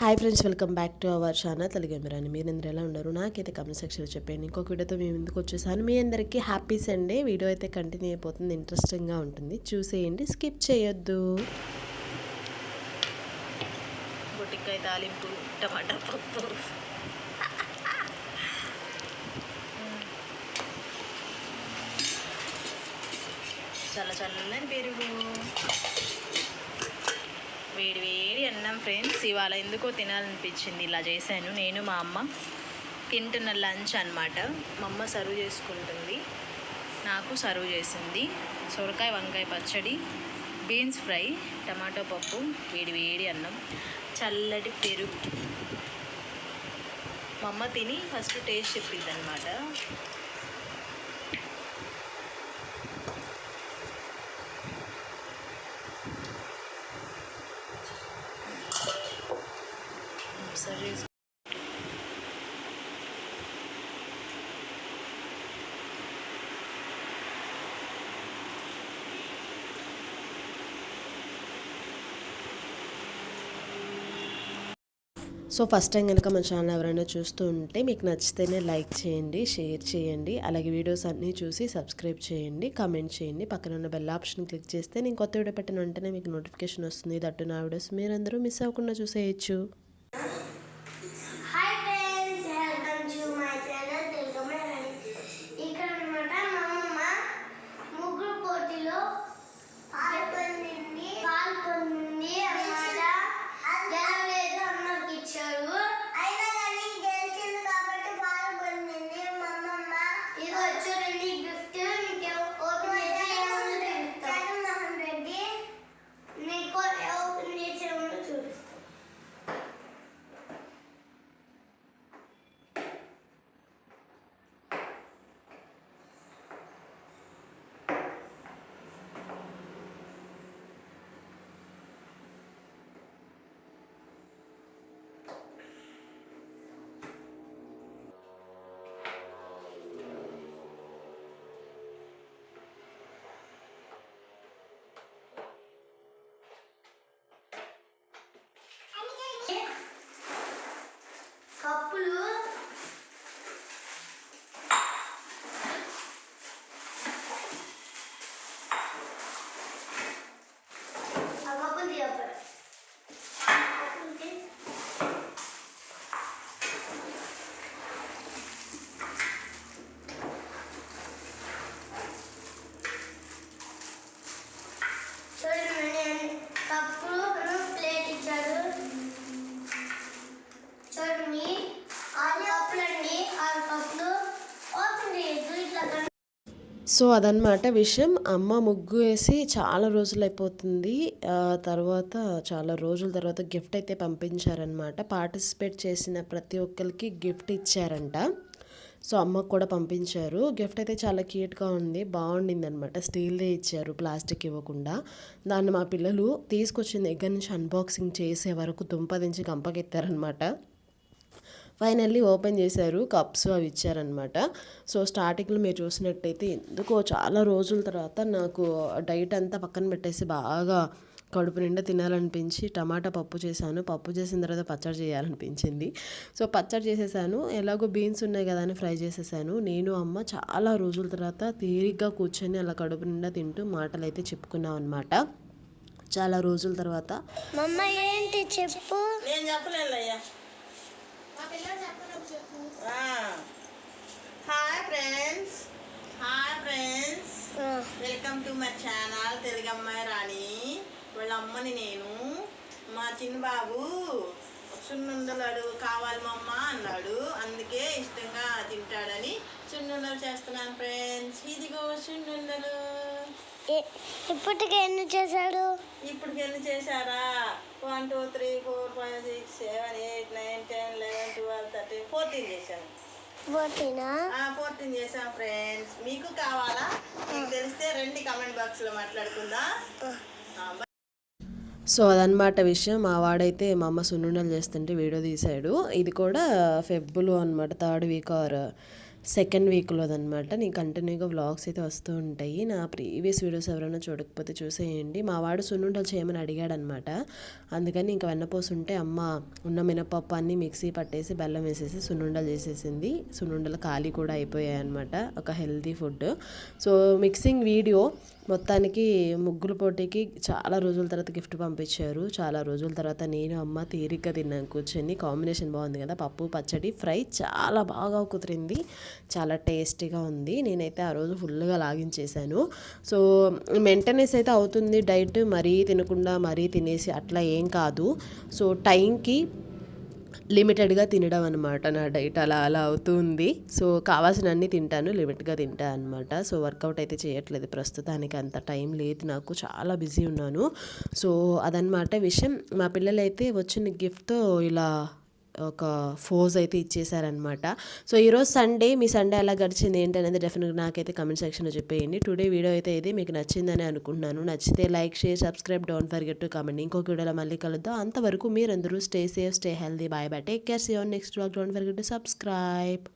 Hi friends, welcome back to our channel Telugu ఎమరాని. మీరందరూ ఎలా ఉన్నారు? నాకైతే కామెంట్ సెక్షన్లో చెప్పండి. ఇంకొక వీడియోతో మేము ఎందుకు వచ్చేసాను. మీ అందరికీ హ్యాపీ సండే. వీడియో అయితే కంటిన్యూ అయిపోతుంది, ఇంట్రెస్టింగ్గా ఉంటుంది, చూసేయండి, స్కిప్ చేయొద్దు. బొట్టికాయ తాలింపు, టమాటా పప్పు, చల్లని పెరుగు, వేడి వేడి అన్నం. ఫ్రెండ్స్, ఇవాళ ఎందుకో తినాలనిపించింది, ఇలా చేశాను. నేను మా అమ్మ తింటున్న లంచ్ అనమాట. మా అమ్మ సర్వ్ చేసుకుంటుంది, నాకు సర్వ్ చేసింది. సొరకాయ వంకాయ పచ్చడి, బీన్స్ ఫ్రై, టమాటో పప్పు, వేడి వేడి అన్నం, చల్లటి పెరుగు. మా అమ్మ తిని ఫస్ట్ టేస్ట్ చెప్పింది అనమాట. సరే, సో ఫస్ట్ టైం కనుక మన ఛానల్ ఎవరైనా చూస్తూ ఉంటే మీకు నచ్చితేనే లైక్ చేయండి, షేర్ చేయండి, అలాగే వీడియోస్ అన్నీ చూసి సబ్స్క్రైబ్ చేయండి, కామెంట్ చేయండి. పక్కన ఉన్న బెల్ ఆప్షన్ క్లిక్ చేస్తే నేను కొత్త వీడియో పెట్టిన వెంటనే మీకు నోటిఫికేషన్ వస్తుంది. దట్టు నా వీడియోస్ మీరందరూ మిస్ అవ్వకుండా చూసేయచ్చు. కప్పులు ప్లేట్ ఇచ్చాడు. చూడండి, 6 కప్పులండి, 6 కప్పులు. ఓపెన్ చేయొద్దు, ఇట్లా. సో అదనమాట విషయం. అమ్మ ముగ్గు వేసి చాలా రోజులు అయిపోతుంది. తర్వాత చాలా రోజుల తర్వాత గిఫ్ట్ అయితే పంపించారనమాట. పార్టిసిపేట్ చేసిన ప్రతి ఒక్కరికి గిఫ్ట్ ఇచ్చారంట. సో అమ్మకు కూడా పంపించారు. గిఫ్ట్ అయితే చాలా క్యూట్గా ఉంది, బాగుండింది అనమాట. స్టీల్దే ఇచ్చారు, ప్లాస్టిక్ ఇవ్వకుండా. దాన్ని మా పిల్లలు తీసుకొచ్చిన దగ్గర నుంచి అన్బాక్సింగ్ చేసే వరకు దుంపదించి గంపకెత్తారనమాట. ఫైనల్లీ ఓపెన్ చేశారు, కప్స్ అవి ఇచ్చారనమాట. సో స్టార్టింగ్లో మీరు చూసినట్టయితే ఎందుకో చాలా రోజుల తర్వాత నాకు డైట్ అంతా పక్కన పెట్టేసి బాగా కడుపు నిండా తినాలనిపించి టమాటా పప్పు చేశాను. పప్పు చేసిన తర్వాత పచ్చడి చేయాలనిపించింది. సో పచ్చడి చేసేసాను. ఎలాగో బీన్స్ ఉన్నాయి కదా అని ఫ్రై చేసేసాను. నేను అమ్మ చాలా రోజుల తర్వాత తీరిగ్గా కూర్చొని అలా కడుపు నిండా తింటూ మాటలు అయితే చెప్పుకున్నాం అనమాట. చాలా రోజుల తర్వాత. మమ్మ ఏంటి చెప్పు? నేను చెప్పలేదయ్యా. Hi friends, welcome to my channel Telugu అమ్మాయి రాణి. వాళ్ళ అమ్మని నేను. మా చిన్న బాబు సున్నుండలు కావాలి మా అమ్మ అన్నాడు, అందుకే ఇష్టంగా తింటాడని సున్నుండలు చేస్తున్నాను ఫ్రెండ్స్. ఇదిగో సున్నుండలు. ఇప్పటికి ఎన్ని చేశాడు? ఇప్పటికి ఎన్ని చేశారా? 1 2 3 4 5 6 7 8 9 10 11 12 13 14 చేశాను. 14 చేసాం ఫ్రెండ్స్. మీకు కావాలా? మీకు తెలిస్తే రండి, కామెంట్ బాక్స్లో మాట్లాడుకుందాం. సో అదనమాట విషయం. మా వాడైతే మా అమ్మ సున్నుండలు చేస్తుంటే వీడియో తీశాడు. ఇది కూడా ఫెబ్రువరి అనమాట, 3rd వీక్ ఆర్ సెకండ్ వీక్‌లోదనమాట. నేను కంటిన్యూగా వ్లాగ్స్ అయితే వస్తూ ఉంటాయి. నా ప్రీవియస్ వీడియోస్ ఎవరైనా చూడకపోతే చూసేయండి. మా వాడు సున్నుండలు చేయమని అడిగాడనమాట. అందుకని ఇంక వెన్నపూస ఉంటే అమ్మ ఉన్న మినపప్పు అన్నీ మిక్సీ పట్టేసి బెల్లం వేసేసి సున్నుండలు చేసేసింది. సున్నుండలు ఖాళీ కూడా అయిపోయాయన్నమాట. ఒక healthy food. So mixing video మొత్తానికి ముగ్గుల పోటీకి చాలా రోజుల తర్వాత గిఫ్ట్ పంపించారు. చాలా రోజుల తర్వాత నేను అమ్మ తీరిగ్గా తిన్నాను కూర్చొని. కాంబినేషన్ బాగుంది కదా, పప్పు పచ్చడి ఫ్రై చాలా బాగా కుదిరింది. చాలా టేస్టీగా ఉంది. నేనైతే ఆ రోజు ఫుల్గా లాగించేశాను. సో మెయింటెనెన్స్ అయితే అవుతుంది డైట్. మరీ తినకుండా మరీ తినేసి అట్లా ఏం కాదు. సో టైంకి లిమిటెడ్గా తినడం అనమాట నా డైట్. అలా అలా అవుతుంది. సో కావాల్సినన్ని తింటాను, లిమిట్గా తింటాను అనమాట. సో వర్కౌట్ అయితే చేయట్లేదు ప్రస్తుతానికి, అంత టైం లేదు నాకు, చాలా బిజీ ఉన్నాను. సో అదనమాట విషయం. మా పిల్లలైతే వచ్చిన గిఫ్ట్తో ఇలా ఒక ఫోజ్ అయితే ఇచ్చేసారనమాట. సో ఈరోజు సండే, మీ సండే ఎలా గడిచింది ఏంటి అనేది డెఫినెట్గా నాకైతే కమెంట్ సెక్షన్లో చెప్పేయండి. టుడే వీడియో అయితే ఇది మీకు నచ్చిందని అనుకుంటున్నాను. నచ్చితే like, share, subscribe, don't forget to comment. ఇంకొక వీడియోలో మళ్ళీ కలుద్దాం. అంతవరకు మీరందరూ stay safe, stay healthy. Bye bye, take care, see you on next vlog. Don't forget to subscribe.